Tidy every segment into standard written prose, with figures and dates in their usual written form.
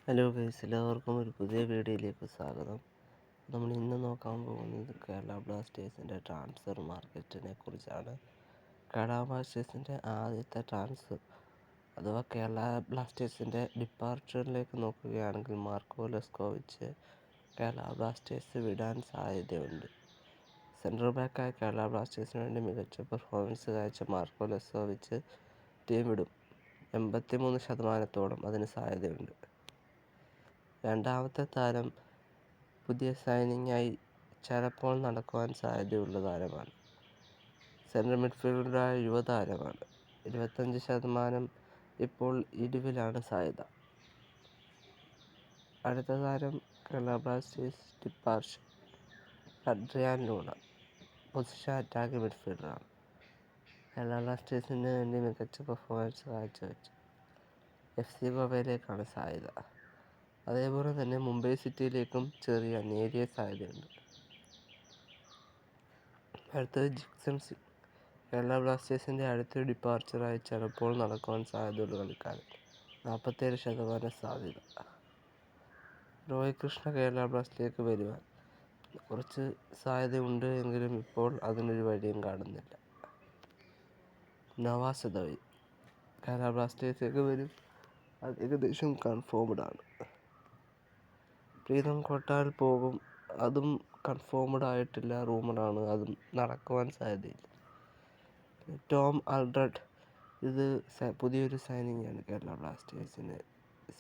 Hello guys, എല്ലാവർക്കും ഒരു പുതിയ വീഡിയോയിലേക്ക് സ്വാഗതം. നമ്മൾ ഇന്ന് നോക്കാൻ പോകുന്നത് കേരള ബ്ലാസ്റ്റേഴ്സിൻ്റെ ട്രാൻസ്ഫർ മാർക്കറ്റിനെ കുറിച്ചാണ്. കേരള ബ്ലാസ്റ്റേഴ്സിൻ്റെ ആദ്യത്തെ ട്രാൻസ്ഫർ അഥവാ കേരള ബ്ലാസ്റ്റേഴ്സിൻ്റെ ഡിപ്പാർച്ചറിലേക്ക് നോക്കുകയാണെങ്കിൽ മാർക്കോ ലെസ്കോവിച്ച് കേരള ബ്ലാസ്റ്റേഴ്സ് വിടാൻ സാധ്യതയുണ്ട്. സെൻട്രൽ ബാക്കായി കേരള ബ്ലാസ്റ്റേഴ്സിന് വേണ്ടി മികച്ച പെർഫോമൻസ് കാഴ്ച മാർക്കോ ലെസ്കോവിച്ച് ടീം വിടും. 83% അതിന് സാധ്യതയുണ്ട്. രണ്ടാമത്തെ താരം പുതിയ സൈനിങ്ങായി ചിലപ്പോൾ നടക്കുവാൻ സാധ്യതയുള്ള താരമാണ്. സെൻട്രൽ മിഡ്ഫീൽഡറായ യുവതാരമാണ്. 25% ഇപ്പോൾ ഇടിവിലാണ് സാധ്യത. അടുത്ത താരം Kerala Blasters departure Adrian Luna. Position attacking മിഡ്ഫീൽഡറാണ്. കേരള ബ്ലാസ്റ്റേഴ്സിന് വേണ്ടി മികച്ച പെർഫോമൻസ് കാഴ്ചവെച്ചു FC ഗോവയിലേക്കാണ് സാധ്യത. അതേപോലെ തന്നെ മുംബൈ സിറ്റിയിലേക്കും നേരിയ സാധ്യതയുണ്ട്. അടുത്തത് ജിക്സൺ സിംഗ്. കേരള ബ്ലാസ്റ്റേഴ്സിൻ്റെ അടുത്തൊരു ഡിപ്പാർച്ചറായി ചിലപ്പോൾ നടക്കുവാൻ സാധ്യതയുള്ള കളിക്കാരൻ. 47% സാധ്യത. രോഹിത് കൃഷ്ണ കേരള ബ്ലാസ്റ്റേഴ്സിലേക്ക് വരുവാൻ കുറച്ച് സാധ്യതയുണ്ട് എങ്കിലും ഇപ്പോൾ അതിനൊരു വഴിയും കാണുന്നില്ല. നവാസ് ദവി കേരള ബ്ലാസ്റ്റേഴ്സിലേക്ക് വരും. അത് ഏകദേശം കൺഫേംഡ് ആണ്. പ്രീതം കോട്ടാൽ പോകും. അതും കൺഫേംഡ് ആയിട്ടില്ല, റൂമറാണ്. അതും നടക്കുവാൻ സാധ്യതയില്ല. ടോം ആൽഡ്രഡ് ഇത് പുതിയൊരു സൈനിങ് ആണ് കേരള ബ്ലാസ്റ്റേഴ്സിന്.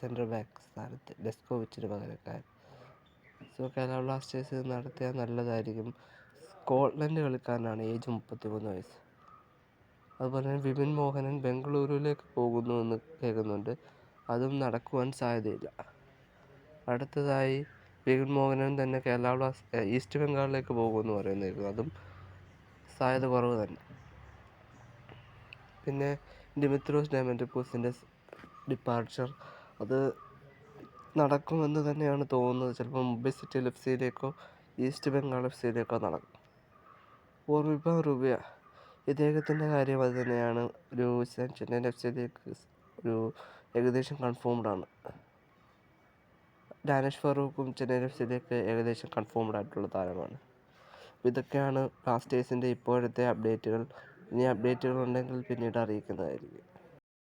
സെൻട്രൽ ബാക്ക് സ്ഥാനത്ത് ലെസ്കോവിച്ചിന് പകരക്കാരൻ. കേരള ബ്ലാസ്റ്റേഴ്സ് നടത്തിയാൽ നല്ലതായിരിക്കും. സ്കോട്ട്ലൻഡ് കളിക്കാരനാണ്. ഏജ് 33 വയസ്സ്. അതുപോലെ തന്നെ വിപിൻ മോഹനൻ ബംഗളൂരുവിലേക്ക് പോകുന്നു എന്ന് കേൾക്കുന്നുണ്ട്. അതും നടക്കുവാൻ സാധ്യതയില്ല. അടുത്തതായി വിപിൻ മോഹനൻ തന്നെ ഈസ്റ്റ് ബംഗാളിലേക്ക് പോകുമെന്ന് പറയുന്നത്. അതും സാധ്യത കുറവ് തന്നെ. പിന്നെ ഡിമിത്രോസ് ഡയമൻറ്റോപൂസിൻ്റെ ഡിപ്പാർച്ചർ അത് നടക്കുമെന്ന് തന്നെയാണ് തോന്നുന്നത്. ചിലപ്പോൾ Mumbai city FC east Bengal FC നടക്കും. ഓർമ്മിപ്പാൻ റുബിയ ഇദ്ദേഹത്തിൻ്റെ കാര്യം അത് തന്നെയാണ്. ഒരു ചെന്നൈയിൻ FC ഒരു ഏകദേശം കൺഫേംഡ് ആണ്. ഡാനിഷ് ഫറൂഖും ചെന്നൈയിൻ FC ഏകദേശം കൺഫേംഡ് ആയിട്ടുള്ള താരമാണ്. ഇതൊക്കെയാണ് ബ്ലാസ്റ്റേഴ്സിൻ്റെ ഇപ്പോഴത്തെ അപ്ഡേറ്റുകൾ. ഇനി അപ്ഡേറ്റുകൾ ഉണ്ടെങ്കിൽ പിന്നീട് അറിയിക്കുന്നതായിരിക്കും.